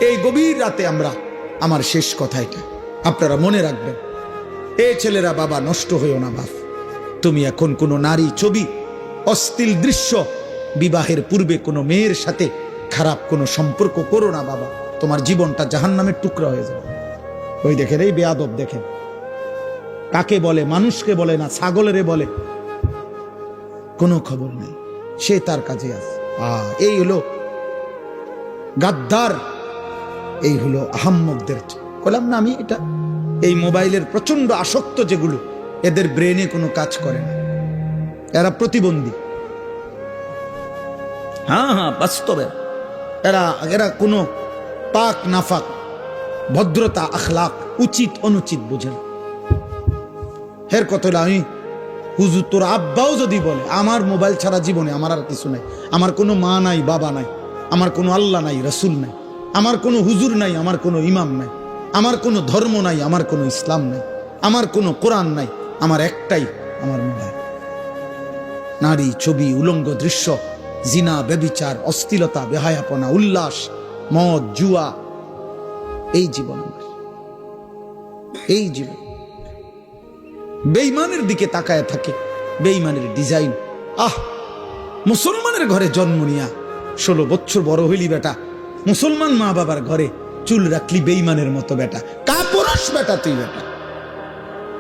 এই গভীর রাতে আমরা আমার শেষ কথা এটা, আপনারা মনে রাখবেন। এ ছেলেরা, বাবা নষ্ট হইও না বাপ। তুমি এখন কোনো নারী ছবি, অশ্লীল দৃশ্য, বিবাহের পূর্বে কোনো মেয়ের সাথে খারাপ কোনো সম্পর্ক করো না বাবা, তোমার জীবনটা জাহান্নামের টুকরা হয়ে যাবে। ওই দেখেন, এই বেয়াদব দেখেন, কাকে বলে, মানুষকে বলে না, ছাগলেরে বলে, কোনো খবর নেই, সে তার কাজে আছে। এই হলো গাদ্দার, এই হলো আহাম্মকদের। বললাম না আমি, এটা এই মোবাইলের প্রচন্ড আসক্ত যেগুলো, এদের ব্রেনে কোনো কাজ করে না, এরা প্রতিবন্ধী। হ্যাঁ হ্যাঁ, বাস্তবে এরা কোনো পাক নাফাক, ভদ্রতা, আখলাক, উচিত অনুচিত বুঝে না। হের কথা আমি, হুজুর তোর আব্বাও যদি বলে আমার মোবাইল ছাড়া জীবনে আমার আর কিছু নাই, আমার কোনো মা নাই, বাবা নাই, আমার কোনো আল্লাহ নাই, রসুল নাই, আমার কোনো হুজুর নাই, আমার কোনো ইমাম নাই, আমার কোনো ধর্ম নাই, আমার কোনো ইসলাম নাই, আমার কোনো কোরআন নাই, আমার একটাই আমার মোবাইল। নারী ছবি, উলঙ্গ দৃশ্য, জিনা, ব্যভিচার, অশ্লীলতা, বেহায়াপনা, উল্লাস, মদ, জুয়া, এই জীবন আমার, এই জীবন। বেঈমানের দিকে তাকায় থাকে, বেঈমানের ডিজাইন। মুসলমানের ঘরে জন্ম নিয়া 16 বছর বড় হইলি বেটা, মুসলমান মা বাবার ঘরে চুল রাখলি বেঈমানের মতো বেটা, কাপুরুষ বেটা তুই বেটা।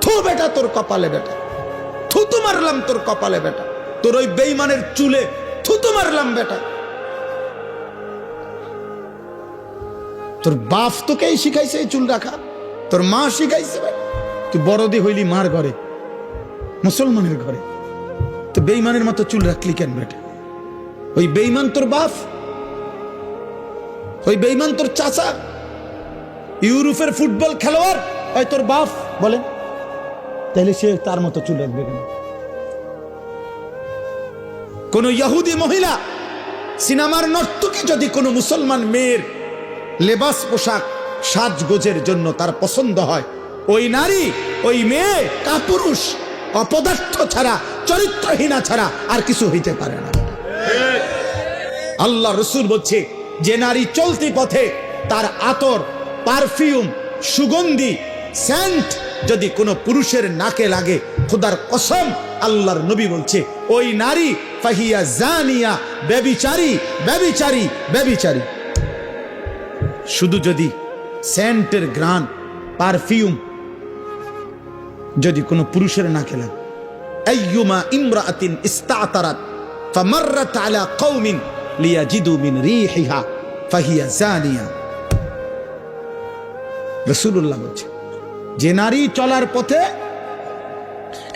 থু বেটা তোর কপালে বেটা, থুতু মারলাম তোর কপালে বেটা, তোর ওই বেঈমানের চুলে থুতু মারলাম বেটা। তোর বাপ তোকে শিখাইছে এই চুল রাখা, তোর মা শিখাইছে বেটা। তুই বড়দি হইলি মার ঘরে, মুসলমানের ঘরে, তো বেঈমানের মতো চুল রাখলি কেন বেটা? ওই বেঈমান তোর বাপ, ওই বেঈমান তোর চাচা, ইউরোপের ফুটবল খেলোয়াড় ওই তোর বাপ বলেন, তাহলে সে তার মতো চুল রাখবে কেন? কোন ইহুদি মহিলা, সিনেমার নর্তকী যদি কোনো মুসলমান মেয়ের লেবাস, পোশাক, সাজগোজের জন্য তার পছন্দ হয়, ওই নারী, ওই মেয়ে কাপুরুষ, অপদার্থ ছাড়া, চরিত্রহীনা ছাড়া আর কিছু হইতে পারে না। আল্লাহ রসুল বলছে, যে নারী চলতি পথে তার আতর, পারফিউম, সুগন্ধি, সেন্ট যদি কোনো পুরুষের নাকে লাগে, খোদার কসম আল্লাহর নবী বলছে ওই নারী ফাহিয়া জানিয়া, ব্যভিচারী, ব্যভিচারী, ব্যভিচারী। শুধু যদি সেন্টের গ্রান, পারফিউম যদি কোনো পুরুষের নাকে লাগে, আইয়ুমা ইমরাআতিন ইস্তাতারাত ফামাররাত আলা কওমিন লিয়াজিদু মিন রিহিহা ফাহিয়া জানিয়া। রাসূলুল্লাহ বলছে, যে নারী চলার পথে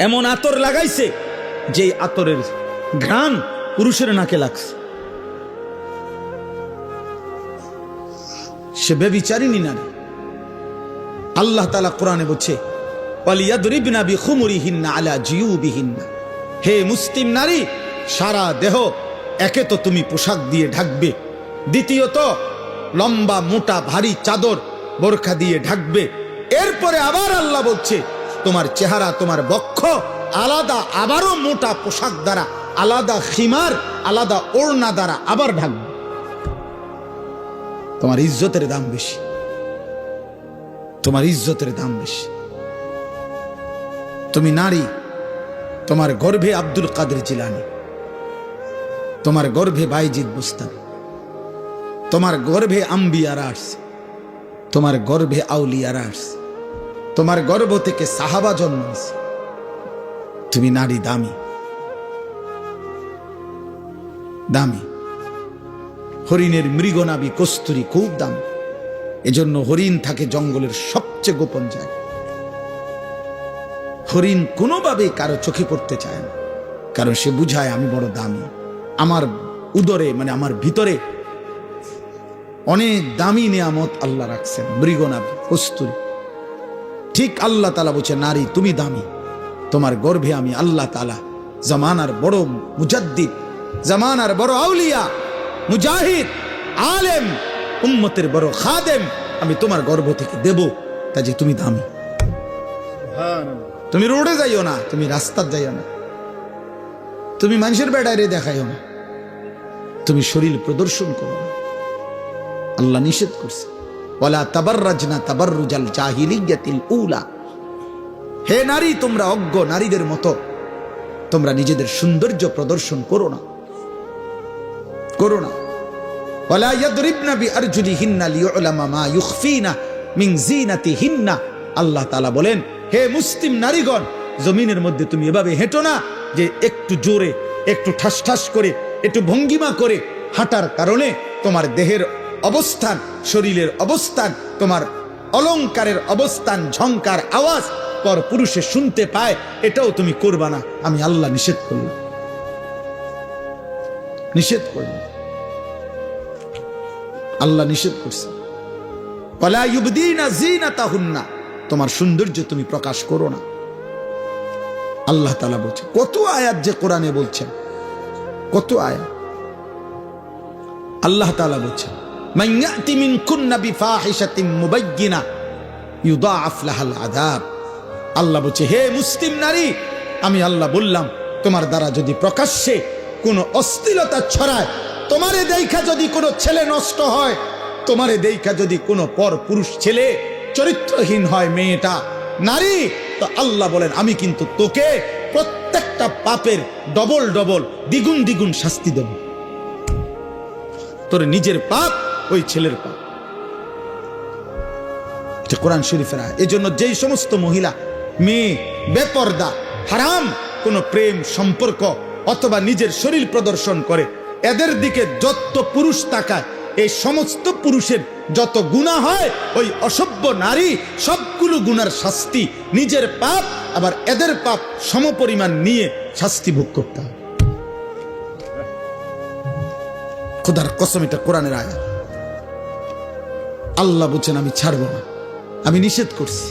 এমন আতর লাগাইছে যে আতরের ঘ্রাণ পুরুষের নাকে লাগছে, সে ব্যভিচারিণী নারী। আল্লাহ তাআলা কোরআনে বলছে, ওয়ালিয়াদরিবনা বিখুমুরিহিন্না আলা জিয়ুবিহিন্না। হে মুসলিম নারী, সারা দেহ একে তো তুমি পোশাক দিয়ে ঢাকবে, দ্বিতীয়ত লম্বা মোটা ভারী চাদর, বোরখা দিয়ে ঢাকবে। এরপরে আবার আল্লাহ বলছে তোমার চেহারা, তোমার বক্ষ আলাদা, আবারও মোটা পোশাক দ্বারা, আলাদা খিমার, আলাদা ওড়না দ্বারা আবার ঢাকবে। তোমার ইজ্জতের দাম বেশি, তোমার ইজ্জতের দাম বেশি। তুমি নারী, তোমার গর্ভে আব্দুল কাদের জিলানী, তোমার গর্ভে বাইজিদ বুস্তামি, তোমার গর্ভে আম্বিয়ারা আসছে, তোমার গর্ভে আউলিয়ারা আসছে, তোমার গর্ভ থেকে সাহাবা জন্মাইছে। তুমি নারী দামি, দামি। হরিণের মৃগনাভি কস্তুরী খুব দামি, এজন্য হরিণ থাকে জঙ্গলের সবচেয়ে গোপন জায়গায়। হরিণ কোনোভাবে কারো চোখে পড়তে চায় না, কারণ সে বুঝায় আমি বড় দামি, আমার উদরে মানে আমার ভিতরে অনেক দামি নিয়ামত আল্লাহ রাখছেন, মৃগনাভি, কস্তুরী। ঠিক আল্লাহ তাআলা বলছে, নারী তুমি দামি, তোমার গর্ভে আমি আল্লাহ তাআলা জামানার বড় মুজাদ্দিদ, জামানার বড় আউলিয়া, মুজাহিদ, আলেম, উম্মতের বড় খাদেম আমি তোমার গর্ভ থেকে দেব, কাজে তুমি দামি। তুমি রোডে যাইও না, তুমি রাস্তার যাইও না, তুমি মানুষের বেড়ায় দেখাইও না, তুমি শরীর প্রদর্শন করো না। আল্লাহ নিষেধ করছে, ওয়ালা তাবাররাজনা তাবাররুজাল জাহিলিয়াতিল উলা। হে নারী, তোমরা অজ্ঞ নারীদের মতো তোমরা নিজেদের সৌন্দর্য প্রদর্শন করো না, করো না। ওয়ালা ইয়াদরিবনা বিআরজুলিহিন্না লিউলামা মা ইউখফিনা মিন যিনাতিহিন্না। আল্লাহ তাআলা বলেন, হে মুসলিম নারীগণ, জমিনের মধ্যে তুমি এভাবে হেঁটো না যে একটু জোরে, একটু ঠাস ঠাস করে, একটু ভঙ্গিমা করে হাঁটার কারণে তোমার দেহের অবস্থান, শরীরের অবস্থান, তোমার অলংকারের অবস্থান, ঝংকার আওয়াজ পর পুরুষে শুনতে পায়, এটাও তুমি করবা না। আমি আল্লাহ নিষেধ করলাম, নিষেধ করলাম, আল্লাহ নিষেধ করছে। ওয়ালা ইউবদিনা যিনাতাহুন্না, তোমার সৌন্দর্য তুমি প্রকাশ করো না। আল্লাহ তাআলা বলছে, কত আয়াত যে কোরআনে বলছেন, কত আয়াত। আল্লাহ তাআলা বলছেন, মান ইয়াতি মিনকুন্না বিফাহিশাতিন মুবায়্যিনা ইউদাআফ লাহাল আযাব। আল্লাহ বলছে, হে মুসলিম নারী, আমি আল্লাহ বললাম, তোমার দ্বারা যদি প্রকাশ্যে কোনো অশ্লীলতা ছড়ায়, তোমারে দেখা যদি কোনো ছেলে নষ্ট হয়, তোমারে দেখা যদি কোনো পর পুরুষ ছেলে চরিত্রহীন হয়, মেয়েটা নারী, তো আল্লাহ বলেন, আমি কিন্তু তোকে প্রত্যেকটা পাপের ডবল ডবল, দ্বিগুণ দ্বিগুণ শাস্তি দেব। তোর নিজের পাপ, ওই ছেলের পাপ। এটা কোরআন শরীফের আয়াত। এজন্য যেই সমস্ত মহিলা, মেয়ে বেপরদা, হারাম কোন প্রেম সম্পর্ক অথবা নিজের শরীর প্রদর্শন করে, এদের দিকে যত পুরুষ তাকায়, এই সমস্ত পুরুষের যত গুনাহ হয়, ওই অসভ্য নারী সবগুলো গুনার শাস্তি, নিজের পাপ আবার এদের পাপ সমপরিমাণ নিয়ে শাস্তি ভোগ করতে হবে। খোদার কসম, এটা কোরআনের আয়াত। আল্লাহ বলছেন, আমি ছাড়বো না, আমি নিষেধ করছি।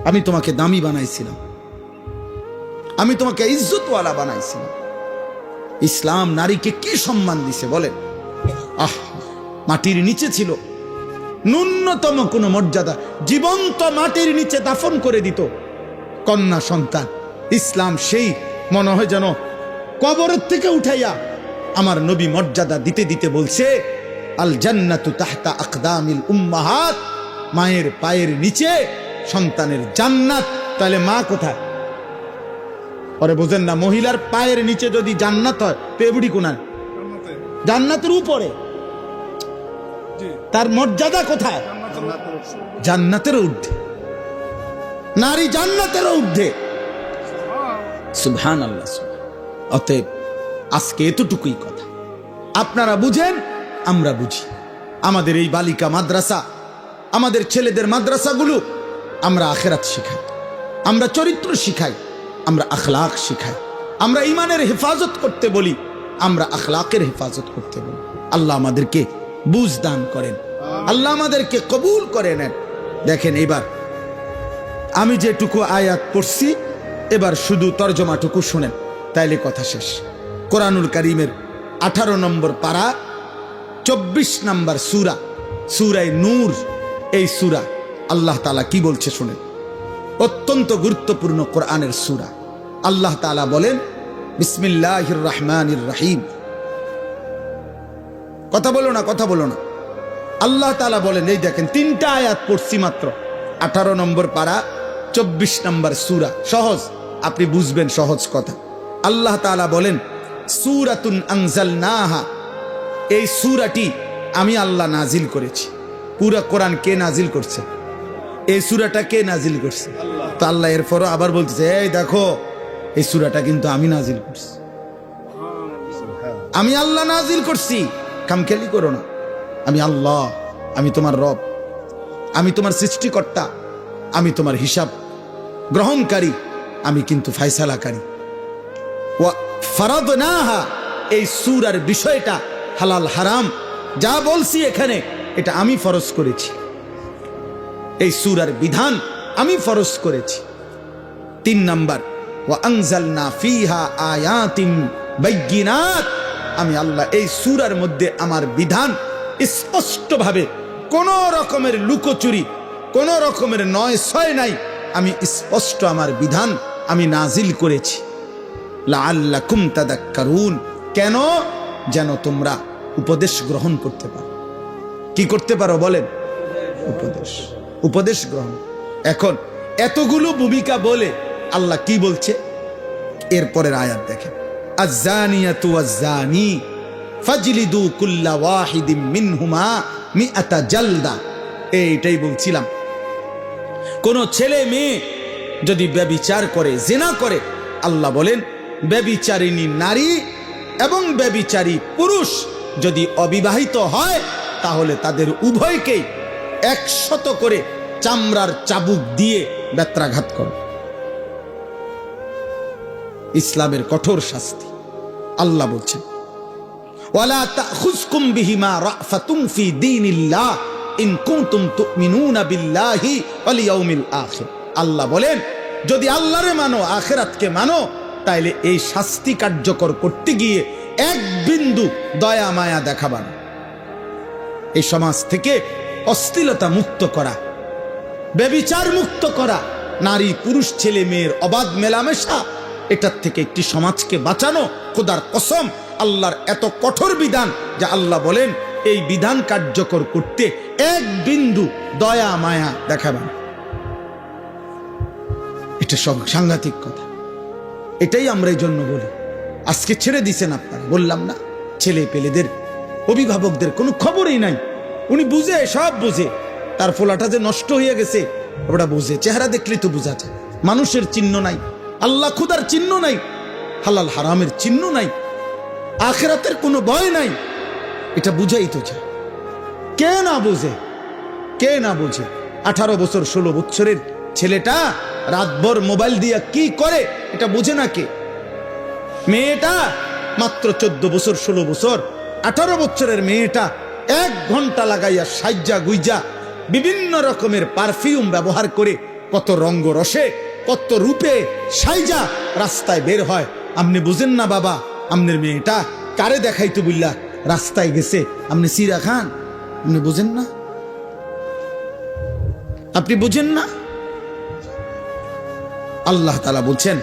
আমি তোমাকে দামি বানাইছিলাম, আমি তোমাকে ইজ্জতওয়ালা বানাইছিলাম। ইসলাম নারীকে কি সম্মান দিছে বলেন? মাটির নিচে ছিল, ন্যূনতম কোনো মর্যাদা, জীবন্ত মাটির নিচে দাফন করে দিত কন্যা সন্তান। ইসলাম সেই মনে হয় যেন কবরের থেকে উঠাইয়া আমার নবী মর্যাদা দিতে দিতে বলছে, আল জান্নাতু তাহতা আকদামিল উম্মাহাত, মায়ের পায়ের নিচে সন্তানের জান্নাত। তাহলে মা কোথায়? পরে বোঝেন না, মহিলার পায়ের নিচে যদি জান্নাত হয়, তো এবুড়ি কোনায়? জান্নাতের উপরে। তার মর্যাদা কোথায়? জান্নাতের ঊর্ধ্বে। নারী জান্নাতের ঊর্ধ্বে। সুবহানাল্লাহ। অতএব আজকে এতটুকুই কথা, আপনারা বুঝেন, আমরা বুঝি। আমাদের এই বালিকা মাদ্রাসা, আমাদের ছেলেদের মাদ্রাসাগুলো, আমরা আখিরাত শিখাই, আমরা চরিত্র শিখাই, আমরা আখলাক শিখাই, আমরা ইমানের হেফাজত করতে বলি, আমরা আখলাকের হেফাজত করতে বলি। আল্লাহ আমাদেরকে বুঝ দান করেন, আল্লাহ আমাদেরকে কবুল করে নেন। দেখেন, এবার আমি যেটুকু আয়াত পড়ছি, এবার শুধু তর্জমাটুকু শুনেন, তাইলে কথা শেষ। কোরআনুল কারীমের 18 নম্বর পারা, 24 নম্বর সূরা, সূরায়ে নূর। এই সূরা আল্লাহ তাআলা কি বলছে শুনেন, অত্যন্ত গুরুত্বপূর্ণ কোরআনের সূরা। আল্লাহ তাআলা বলেন, বিসমিল্লাহির রহমানির রহিম। কথা বলো না, কথা বলো না। আল্লাহ তাআলা বলেন, এই দেখেন, 3টা আয়াত পড়ছি মাত্র, 18 নম্বর পারা, 24 নম্বর সূরা। সহজ, আপনি বুঝবেন সহজ কথা। আল্লাহ তাআলা বলেন, সূরাতুন আনজালনাহা, এই সূরাটি আমি আল্লাহ নাজিল করেছি। পুরা কোরআন কে নাজিল করছে? এই সূরাটা কে নাজিল করছে? তো আল্লাহ এরপরও আবার বলতেছে, এই দেখো, এই সূরাটা কিন্তু আমি নাজিল করছি, আমি আল্লাহ নাজিল করছি। কামখেয়ালি করো না। আমি আল্লাহ, আমি তোমার রব, আমি তোমার সৃষ্টিকর্তা, আমি তোমার হিসাব গ্রহণকারী, আমি কিন্তু ফায়সালাকারী। ওয়া ফারাদনাহা, এই সূরার বিষয়টা হালাল হারাম যা বলছি এখানে, এটা আমি ফরজ করেছি। এই সূরার বিধান আমি ফরজ করেছি। 3 নাম্বার, ওয়া আনজালনা ফিহা আয়াতিন বাইয়িনাত, আমি আল্লাহ এই সূরার মধ্যে আমার বিধান স্পষ্টভাবে, কোন রকমের লুকোচুরি, কোন রকমের নয় ছয় নাই, আমি স্পষ্ট আমার বিধান আমি নাজিল করেছি। লাআল্লাকুম তাদাক্কারুন, কেন? যেন তোমরা উপদেশ গ্রহণ করতে পারো। কি করতে পারো বলেন? উপদেশ, উপদেশ গ্রহণ। এখন এতগুলো ভূমিকা বলে আল্লাহ কি বলছে এরপরের আয়াত দেখেন, আয-যানিয়াতু ওয়াজ-যানি ফাজলিদু কুল্লা ওয়াহিদিম মিনহুমা মিআতা জালদা। এইটাই বলছিলাম, কোন ছেলে মেয়ে যদি ব্যভিচার করে, জিনা করে, আল্লাহ বলেন ব্যভিচারিণী নারী এবং ব্যভিচারী পুরুষ যদি অবিবাহিত হয় তাহলে তাদের উভয়কেই 100 করে চামড়ার চাবুক দিয়ে বেত্রাঘাত করো। ইসলামের কঠোর শাস্তি। আল্লাহ বলছেন, ওয়ালা তাখুযকুম বিহিমা রাফাতুম ফি দীনিল্লাহ ইন কুনতুম তুমিনুনা বিল্লাহি ওয়াল ইয়াউমিল আখির। আল্লাহ বলেন, যদি আল্লাহরে মানো, আখিরাতকে মানো, তাইলে এই শাস্তি কার্যকর করতে গিয়ে এক বিন্দু দয়া মায়া দেখাবা না। এই সমাজ থেকে অশ্লীলতা মুক্ত করা, ব্যভিচার মুক্ত করা, নারী পুরুষ ছেলে মেয়ের অবাধ মেলামেশা, এটার থেকে একটি সমাজকে বাঁচানো। খোদার কসম, আল্লাহর এত কঠোর বিধান যে আল্লাহ বলেন এই বিধান কার্যকর করতে এক বিন্দু দয়া মায়া দেখাবেন। এটা সব সাংঘাতিক কথা। এটাই আমরা এই জন্য বলি, আজকে ছেড়ে দিছেন আপনারা, বললাম না, ছেলে পেলেদের অভিভাবকদের কোনো খবরই নাই। উনি বুঝে, সব বুঝে, তার ফোলাটা যে নষ্ট হয়ে গেছে ওটা বুঝে, চেহারা দেখলে তো বোঝা যায়। মানুষের চিহ্ন নাই, আল্লাহ খুদার চিহ্ন নাই, হালাল হারামের চিহ্ন নাই, আখিরাতের কোনো ভয় নাই, এটা বুঝাই তো যায়। কে না বুঝে, কে না বুঝে? 18 বছর 16 বছরের ছেলেটা রাতভর মোবাইল দিয়া কি করে এটা বুঝে না কে? মেয়েটা মাত্র 14 বছর 16 বছর, 18 বছরের মেয়েটা 1 ঘন্টা লাগাইয়া সাজ্জা গুইজা বিভিন্ন রকমের পারফিউম ব্যবহার করে কত রঙ্গ রসে কত রূপে সাইজা রাস্তায় বের হয়। আপনি বুঝেন না বাবা, আপনার মেয়েটা কারে দেখাইতো বুঝলা রাস্তায় গেছে, আপনি সিরা খান, আপনি বুঝেন না? আপনি বুঝেন না? আল্লাহ তাআলা বলছেন,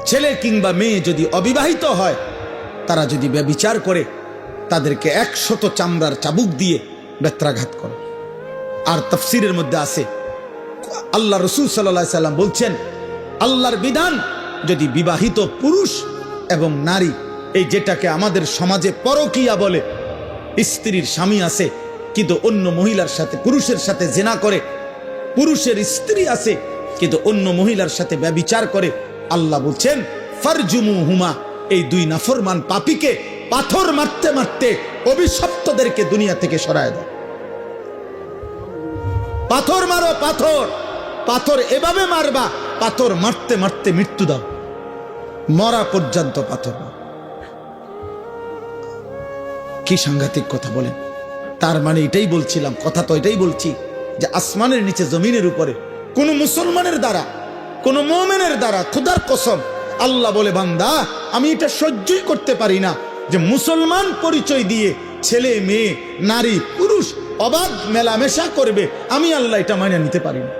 ছেলে কিংবা মেয়ে যদি অবিবাহিত হয়, তারা যদি ব্যভিচার করে, তাদেরকে 100 চামড়ার চাবুক দিয়ে বেত্রাঘাত করে। আর তাফসীরের মধ্যে আছে, আল্লাহ রাসূল সাল্লাল্লাহু আলাইহি সাল্লাম বলছেন, আল্লাহর বিধান যদি বিবাহিত পুরুষ এবং নারী, এই যেটাকে আমাদের সমাজে পরকীয়া বলে, স্ত্রীর স্বামী আছে কিন্তু অন্য মহিলার সাথে, পুরুষের সাথে জিনা করে, পুরুষের স্ত্রী আছে কিন্তু অন্য মহিলার সাথে ব্যভিচার করে, আল্লাহ বলছেন ফারজুমুহুমা, এই 2 নাফরমান পাপীকে পাথর মারতে মারতে অভিশপ্তদেরকে দুনিয়া থেকে সরায় দাও। পাথর মারো, পাথর, পাথর এভাবে মারবা, পাথর মারতে মারতে মৃত্যু দাও, মরা পর্যন্ত পাথর। কি সাংঘাতিক কথা বলেন! তার মানে এটাই বলছিলাম, কথা তো এটাই বলছি যে আসমানের নিচে জমিনের উপরে কোন মুসলমানের দ্বারা, কোন মুমিনের দ্বারা, খোদার কসম আল্লাহ বলে, বান্দা আমি এটা সহ্যই করতে পারি না যে মুসলমান পরিচয় দিয়ে ছেলে মেয়ে নারী পুরুষ অবাধ মেলামেশা করবে। আমি আল্লাহ এটা মাইনে নিতে পারি না।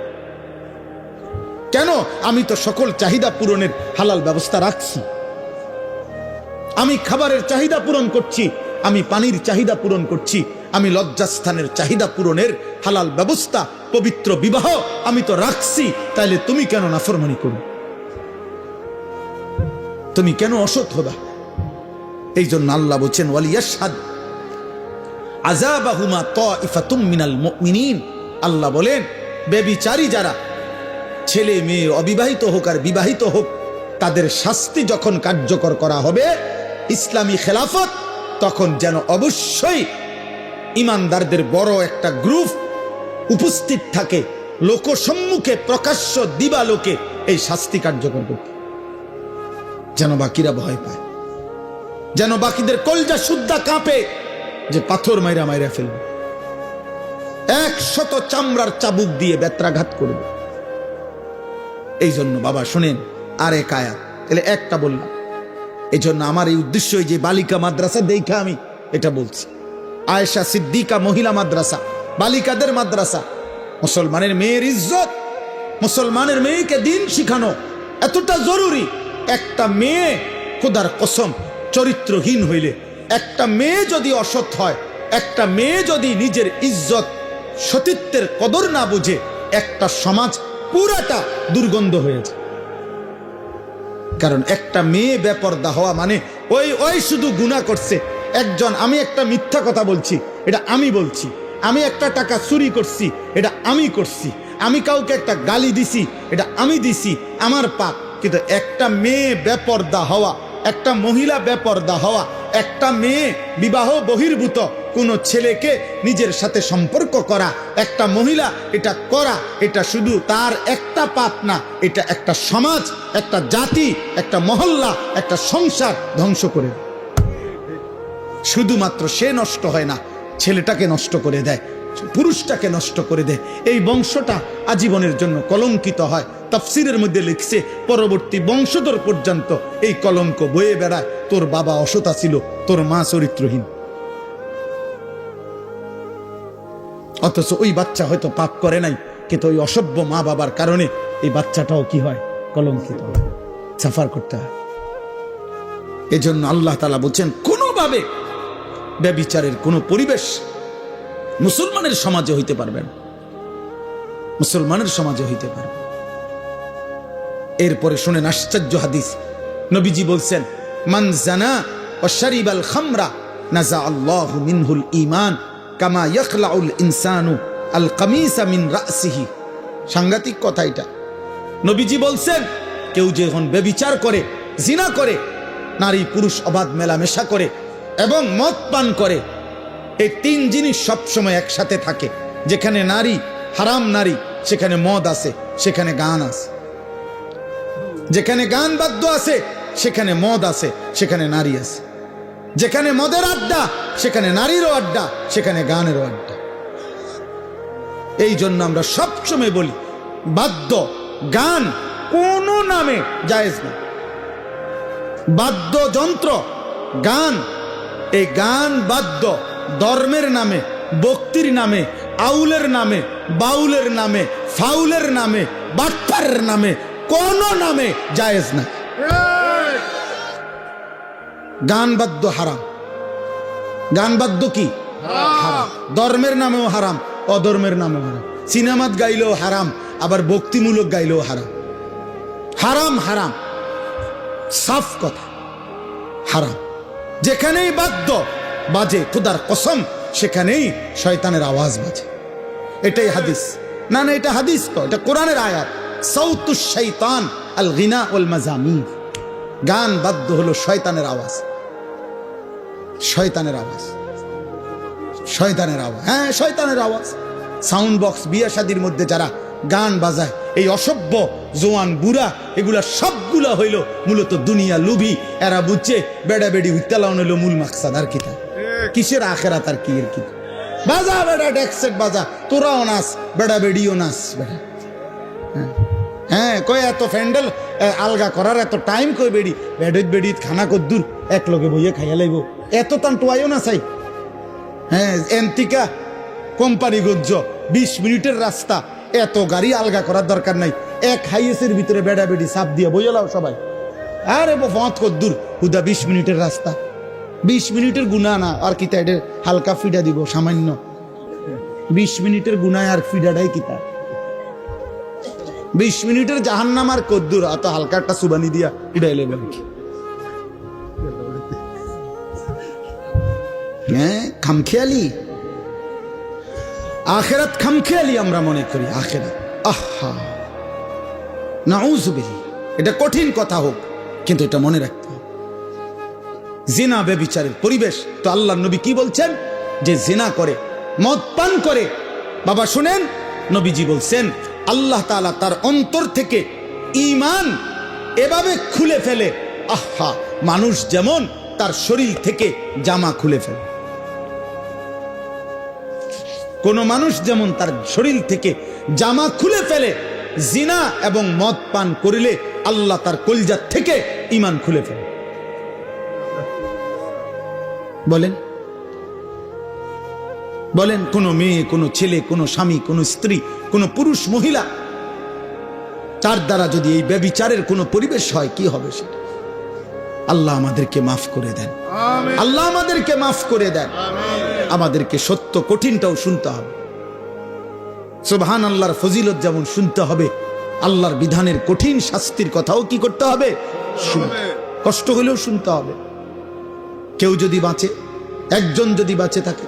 কেন? আমি তো সকল চাহিদা পূরণের হালাল ব্যবস্থা রাখছি। আমি খাবারের চাহিদা পূরণ করছি, আমি পানির চাহিদা পূরণ করছি, আমি লজ্জাস্থানের চাহিদা পূরণের হালাল ব্যবস্থা, পবিত্র বিবাহ আমি তো রাখছি। তাইলে তুমি কেন নাফরমানি করো? তুমি কেন অসৎ হবা? এই জন্য আল্লাহ বলছেন, ওয়ালিয়াশহাদ আযাবাহুমা তাইফাতুম মিনাল মুমিনিন। আল্লাহ বলেন, ব্যভিচারী যারা, ছেলে মেয়ে অবিবাহিত হোক আর বিবাহিত হোক, তাদের শাস্তি যখন কার্যকর করা হবে ইসলামী খেলাফত, তখন যেন অবশ্যই ইমানদারদের বড় একটা গ্রুপ উপস্থিত থাকে, লোকসম্মুখে প্রকাশ্য দিবালোকে এই শাস্তি কার্যকর করতে, যেন বাকিরা ভয় পায়, যেন বাকিদের কলজা শুদ্ধা কাঁপে যে পাথর মাইরা মাইরা ফেলবে, 100 চামড়ার চাবুক দিয়ে বেত্রাঘাত করবে। এই জন্য বাবা শুনেন, আর এক আয়াত, তাহলে একটা বললাম। এই জন্য আমার এই উদ্দেশ্য, যে বালিকা মাদ্রাসা দেখা আমি এটা বলছি, আয়েশা সিদ্দিকা মহিলা মাদ্রাসা, বালিকাদের মাদ্রাসা, মুসলমানের মেয়ের ইজ্জত, মুসলমানের মেয়েকে দিন শিখানো এতটা জরুরি। একটা মেয়ে খোদার কসম চরিত্রহীন হইলে, একটা মেয়ে যদি অসৎ হয়, একটা মেয়ে যদি নিজের ইজ্জত সতীত্বের কদর না বুঝে, একটা সমাজ পুরাটা দুর্গন্ধ হয়েছে। কারণ একটা মেয়ে বেপরদা হওয়া মানে ওই ওই শুধু গুনাহ করছে একজন, আমি একটা মিথ্যা কথা বলছি, এটা আমি বলছি, আমি একটা টাকা চুরি করছি, এটা আমি করছি, আমি কাউকে একটা গালি দিছি, এটা আমি দিছি, আমার পাপ। কিন্তু একটা মেয়ে বেপরদা হওয়া, একটা মহিলা বেপরদা হওয়া, একটা মেয়ে বিবাহ বহির্ভূত কোনো ছেলেকে নিজের সাথে সম্পর্ক করা, একটা মহিলা এটা করা, এটা শুধু তার একটা পাপ না, এটা একটা সমাজ, একটা জাতি, একটা মহল্লা, একটা সংসার ধ্বংস করে। শুধুমাত্র সে নষ্ট হয় না, ছেলেটাকে নষ্ট করে দেয়, পুরুষটাকে নষ্ট করে দেয়। এই বংশটা আজীবনের জন্য কলঙ্কিত হয়। তাফসীরের মধ্যে লিখছে পরবর্তী বংশধর পর্যন্ত এই কলঙ্ক বয়ে বেড়ায়। তোর বাবা অসতা ছিল, তোর মা চরিত্রহীন, অথচ ওই বাচ্চা হয়তো পাপ করে নাই, কিন্তু ওই অসভ্য মা বাবার কারণে এই বাচ্চাটাও কি হয়, কলঙ্কিত হয়, সাফার করতে হয়। এজন্য আল্লাহ তাআলা বলছেন কোনোভাবে ব্যভিচারের কোনো পরিবেশ মুসলমানের সমাজে হইতে পারবে না, মুসলমানের সমাজে হইতে পারবে। এরপরে শুনেন আশ্চর্য হাদিস। নবীজি বলছেন মান জানা ওয়া শারিবাল খামরা নাজা আল্লাহু মিনহুল ঈমান কামা ইয়াখলাউল ইনসানু আল কামিসা মিন রাসিহি। সাংঘাতিক কথা এটা। নবীজি বলছেন কেউ যখন ব্যভিচার করে, জিনা করে, নারী পুরুষ অবাধ মেলামেশা করে এবং মদ পান করে, এই তিন জিনিস সবসময় একসাথে থাকে। যেখানে নারী, হারাম নারী, সেখানে মদ আছে, সেখানে গান আছে। যেখানে গান বাদ্য আছে, সেখানে মদ আছে, সেখানে নারী আছে। যেখানে মদের আড্ডা, সেখানে নারীরও আড্ডা, সেখানে গানেরও আড্ডা। এই জন্য আমরা সবসময় বলি বাদ্য গান কোন নামে জায়েজ না। বাদ্যযন্ত্র গান, এই গান বাদ্য ধর্মের নামে, ভক্তির নামে, আউলের নামে, বাউলের নামে, ফাউলের নামে, বাটপারের নামে, কোন নামে জায়েজ না। গান বাদ্য হারাম। গান বাদ্য কি হারাম, ধর্মের নামেও হারাম, অধর্মের নামেও হারাম। সিনেমাত গাইলেও হারাম, আবার ভক্তিমূলক গাইলেও হারাম। হারাম হারাম, সাফ কথা, হারাম। যেখানেই বাদ্য বাজে, খুদার কসম, সেখানেই শয়তানের আওয়াজ বাজে। এটাই হাদিস। না না, এটা হাদিস তো, এটা কোরআনের আয়াত। সাউতুশ শাইতান আল গিনা ওয়াল মাজামির। গান বাদ্য হলো শয়তানের আওয়াজ, শয়তানের আওয়াজ, শয়তানের আওয়াজ। হ্যাঁ, শয়তানের আওয়াজ। সাউন্ড বক্স, বিয়ে শাদির মধ্যে যারা গান বাজায়, এই অসভ্য জোয়ান বুড়া, এগুলা সবগুলা হইল মূলত দুনিয়া লুভি। এরা বুঝছে বেড়া বেড়ি উত্তালাউন হইল মূল মাকসাদ। আর কিতা কিসের আখেরাত, আর কি এর কি? বাজা বেড়া, ডেকসেট বাজা, তোরাও নাচ, বেড়া বেড়িও নাচ। বেড়া হ্যাঁ, কয় এত ফ্যান্ডেল আলগা করার এত টাইম কই? বেড়ি বেড়িত বেড়িত খানা কদ্দুর এক লগে বইয়ে খাইয়া লাইব, এত টান টোয়াইও না চাই। হ্যাঁ, এন্তিকা কোম্পানি গজ্জ 20 মিনিটের রাস্তা, এত গাড়ি আলগা করার দরকার নাই। এক হাইয়েসের ভিতরে বেড়া বেড়ি সাপ দিয়ে বইয়ে লাও সবাই। আরে ফত কদ্দুর, হুদা 20 মিনিটের রাস্তা, 20 মিনিটের গুণা না। আর কিতা এটা হালকা ফিডা দিব সামান্য, 20 মিনিটের গুণায় আর ফিডাটাই কিতা? 20 মিনিটের জাহান্নাম আর কদ্দুর, অত হালকা একটা সুবানি দিয়া উড়াইলে বলে কি? হ্যাঁ, খামখেয়ালি আখেরাত, খামখেয়ালি আমরা মনে করি আখেরাত। আহা, নাউযুবিল্লাহ। এটা কঠিন কথা হোক, কিন্তু এটা মনে রাখতে হবে। জিনা ব্যভিচারের পরিবেশ। তো আল্লাহর নবী কি বলছেন? যে জিনা করে, মদ পান করে, বাবা শুনেন, নবীজি বলছেন আল্লাহ তাআলা তার অন্তর থেকে ঈমান এভাবে খুলে ফেলে, আহা, মানুষ যেমন তার শরীর থেকে জামা খুলে ফেলে। কোন মানুষ যেমন তার শরীর থেকে জামা খুলে ফেলে, জিনা এবং মদ পান করিলে আল্লাহ তার কলিজা থেকে ঈমান খুলে ফেলে। বলেন বলেন, কোন মেয়ে, কোন ছেলে, কোন স্বামী, কোন স্ত্রী, কোন পুরুষ মহিলা, তার দ্বারা যদি এই ব্যভিচারের কোন পরিবেশ হয়, কি হবে সেটা? আল্লাহ আমাদেরকে মাফ করে দেন, আল্লাহ আমাদেরকে মাফ করে দেন। আমাদেরকে সত্য কঠিনটাও শুনতে হবে। সুবহান আল্লাহর ফজিলত যেমন শুনতে হবে, আল্লাহর বিধানের কঠিন শাস্তির কথাও কি করতে হবে? কষ্ট হলেও শুনতে হবে। কেউ যদি বাঁচে, একজন যদি বাঁচে থাকে,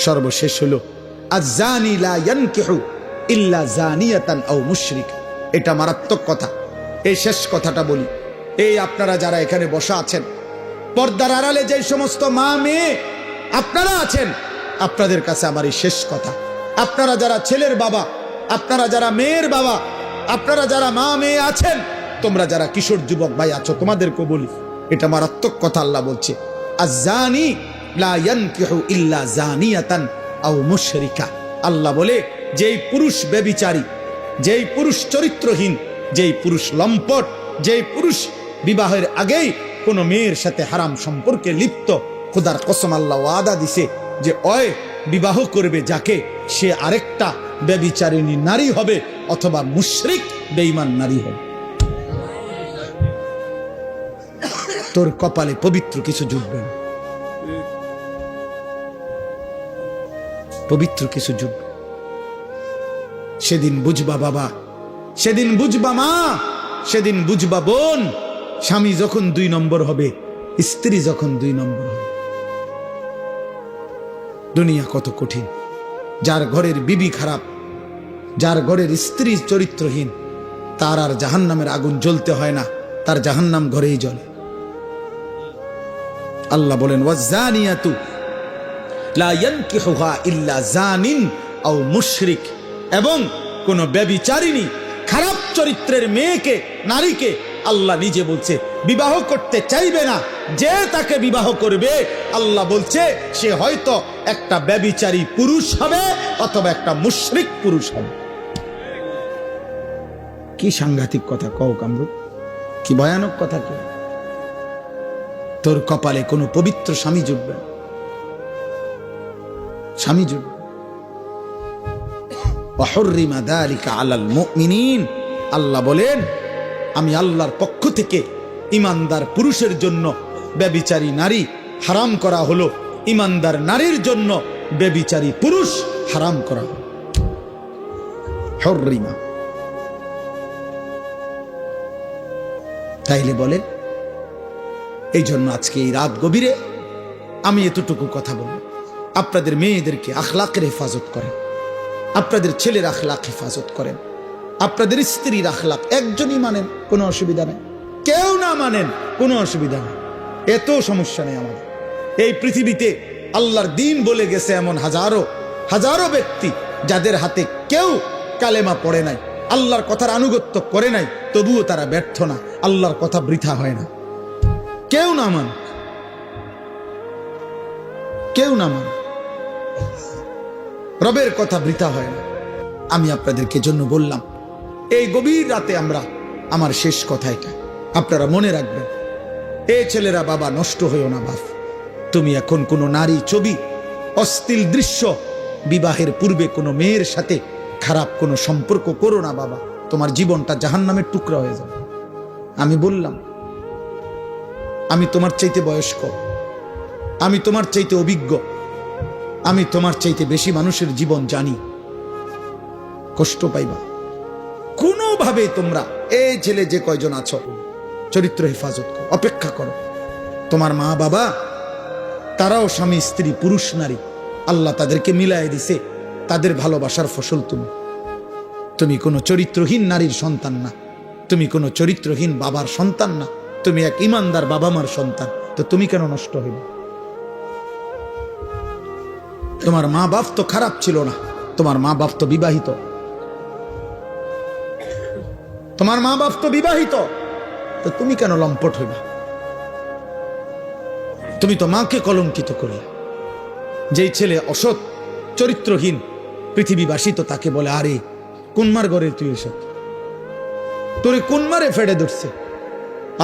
সর্বশেষ হলো আয-যানি লা ইয়ানকিহু ইল্লা যানিয়াতান আও মুশরিক। এটা মারাত্মক কথা। এই শেষ কথাটা বলি, এই আপনারা যারা এখানে বসা আছেন, পর্দার আড়ালে যে সমস্ত মা মেয়ে আপনারা আছেন, আপনাদের কাছে আমার এই শেষ কথা, আপনারা যারা ছেলের বাবা, আপনারা যারা মেয়ের বাবা, আপনারা যারা মা মেয়ে আছেন, তোমরা যারা কিশোর যুবক ভাই আছো, তোমাদেরকে বলি, এটা মারাত্মক কথা। আল্লাহ বলছে আয-যানি লা ইয়ানকিহু ইল্লা যানিয়াতান আও মুশরিকা। আল্লাহ বলে যেই পুরুষ ব্যভিচারী, যেই পুরুষ চরিত্রহীন, যেই পুরুষ লম্পট, যেই পুরুষ বিবাহের আগেই কোন মেয়ের সাথে হারাম সম্পর্কে লিপ্ত, খোদার কসম আল্লাহ ওয়াদা দিছে যে ওই বিবাহ করবে যাকে, সে আরেকটা ব্যভিচারিণী নারী হবে অথবা মুশরিক বেঈমান নারী হবে। তোর কপালে পবিত্র কিছু জুটবে না, পবিত্র কিছু জুটবে। সেদিন বুঝবা বাবা, সেদিন বুঝবা মা, সেদিন বুঝবা বোন, স্বামী যখন 2 নম্বর হবে, স্ত্রী যখন 2 নম্বর হবে। দুনিয়া কত কঠিন। যার ঘরের বিবি খারাপ, যার ঘরের স্ত্রী চরিত্রহীন, তার আর জাহান্নামের আগুন জ্বলতে হয় না, তার জাহান্নাম ঘরেই জ্বলে। আল্লাহ বলেন ওয়াজ-যানিয়াতু লা ইয়ানকিহুহা ইল্লা যানিন আও মুশরিক। এবং কোন ব্যভিচারিণী খারাপ চরিত্রের মেয়েকে, নারীকে আল্লাহ নিজে বলছে বিবাহ করতে চাইবে না। যে তাকে বিবাহ করবে, আল্লাহ বলছে সে হয়তো একটা ব্যভিচারী পুরুষ হবে অথবা একটা মুশরিক পুরুষ হবে। কি সাংঘাতিক কথা কও কামরুল, কি ভয়ানক কথা। কি তোর কপালে কোনো পবিত্র স্বামী জুটবে, স্বামী জুটবে। ওয়াহুররিমা যালিকা আলাল মুমিনিন। আল্লাহ বলেন আমি আল্লাহর পক্ষ থেকে ঈমানদার পুরুষের জন্য ব্যভিচারী নারী হারাম করা হলো, ঈমানদার নারীর জন্য ব্যভিচারী পুরুষ হারাম করা হলো। হুররিমা। তাইলে বলে এই জন্য আজকে এই রাত গভীরে আমি এতটুকু কথা বলবো, আপনাদের মেয়েদেরকে আখলাকের হেফাজত করেন, আপনাদের ছেলের আখলাক হেফাজত করেন, আপনাদের স্ত্রীর আখলাক একজনই মানেন, কোনো অসুবিধা নেই। কেউ না মানেন, কোনো অসুবিধা নেই, এত সমস্যা নেই আমাদের। এই পৃথিবীতে আল্লাহর দ্বীন বলে গেছে এমন হাজারো হাজারো ব্যক্তি যাদের হাতে কেউ কালেমা পড়ে নাই, আল্লাহর কথার আনুগত্য করে নাই, তবুও তারা ব্যর্থ না, আল্লাহর কথা বৃথা হয় না। কেউ না মান, কেউ না মান, রবের কথা বৃথা হয় না। আমি আপনাদেরকে জন্য বললাম এই গভীর রাতে আমরা, আমার শেষ কথা এটা, আপনারা মনে রাখবেন, এ ছেলেরা বাবা নষ্ট হইও না বাপ। তুমি এখন কোনো নারী ছবি, অশ্লীল দৃশ্য, বিবাহের পূর্বে কোনো মেয়ের সাথে খারাপ কোনো সম্পর্ক করো না বাবা, তোমার জীবনটা জাহান্নামের টুকরা হয়ে যাবে। আমি বললাম আমি তোমার চাইতে বয়স্ক, আমি তোমার চাইতে অভিজ্ঞ, আমি তোমার চাইতে বেশি মানুষের জীবন জানি। কষ্ট পাইবা কোনোভাবে। তোমরা এই ছেলে যে কয়জন আছো, চরিত্র হেফাজত করো, অপেক্ষা করো। তোমার মা বাবা তারাও স্বামী স্ত্রী পুরুষ নারী, আল্লাহ তাদেরকে মিলাই দিছে, তাদের ভালোবাসার ফসল তুমি। তুমি কোনো চরিত্রহীন নারীর সন্তান না, তুমি কোনো চরিত্রহীন বাবার সন্তান না, তুমি এক ইমানদার বাবা মার সন্তান। তো তুমি কেন নষ্ট হইবে? তোমার মা বাপ তো খারাপ ছিল না, তোমার মা বাপ তো বিবাহিত, তোমার মা বাপ তো বিবাহিত, তো তুমি কেন লম্পট হইবা? তুমি তো মাকে কলঙ্কিত করলে। যেই ছেলে অসৎ চরিত্রহীন, পৃথিবীবাসী তো তাকে বলে আরে কোন মার ঘরে তুই এসব, তোরে কোন মারে ফেড়ে ধরছে,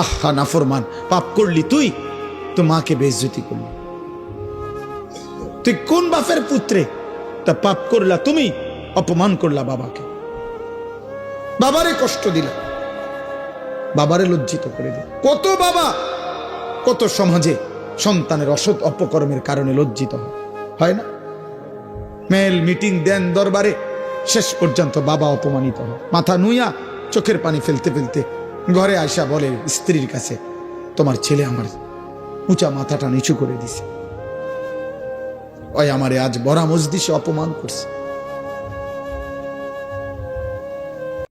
আহা নাফরমান, পাপ করলি তুই, তো মাকে বেইজ্জতি করলি। তুই কোন বাপের পুত্রে, তা পাপ করলা তুমি, অপমান করলা বাবাকে, বাবারে কষ্ট দিলা, বাবারে লজ্জিত করে দিল। কত বাবা, কত সমাজে সন্তানের অসৎ অপকর্মের কারণে লজ্জিত হয়। হয় না? মেল মিটিং দেন দরবারে, শেষ পর্যন্ত বাবা অপমানিত হয়, মাথা নুইয়া চোখের পানি ফেলতে ফেলতে ঘরে আয়সা বলে স্ত্রীর কাছে, তোমার ছেলে আমার উঁচা মাথাটা নিচু করে দিছে, ওই আমারে আজ বড়া মজলিসে অপমান করছে।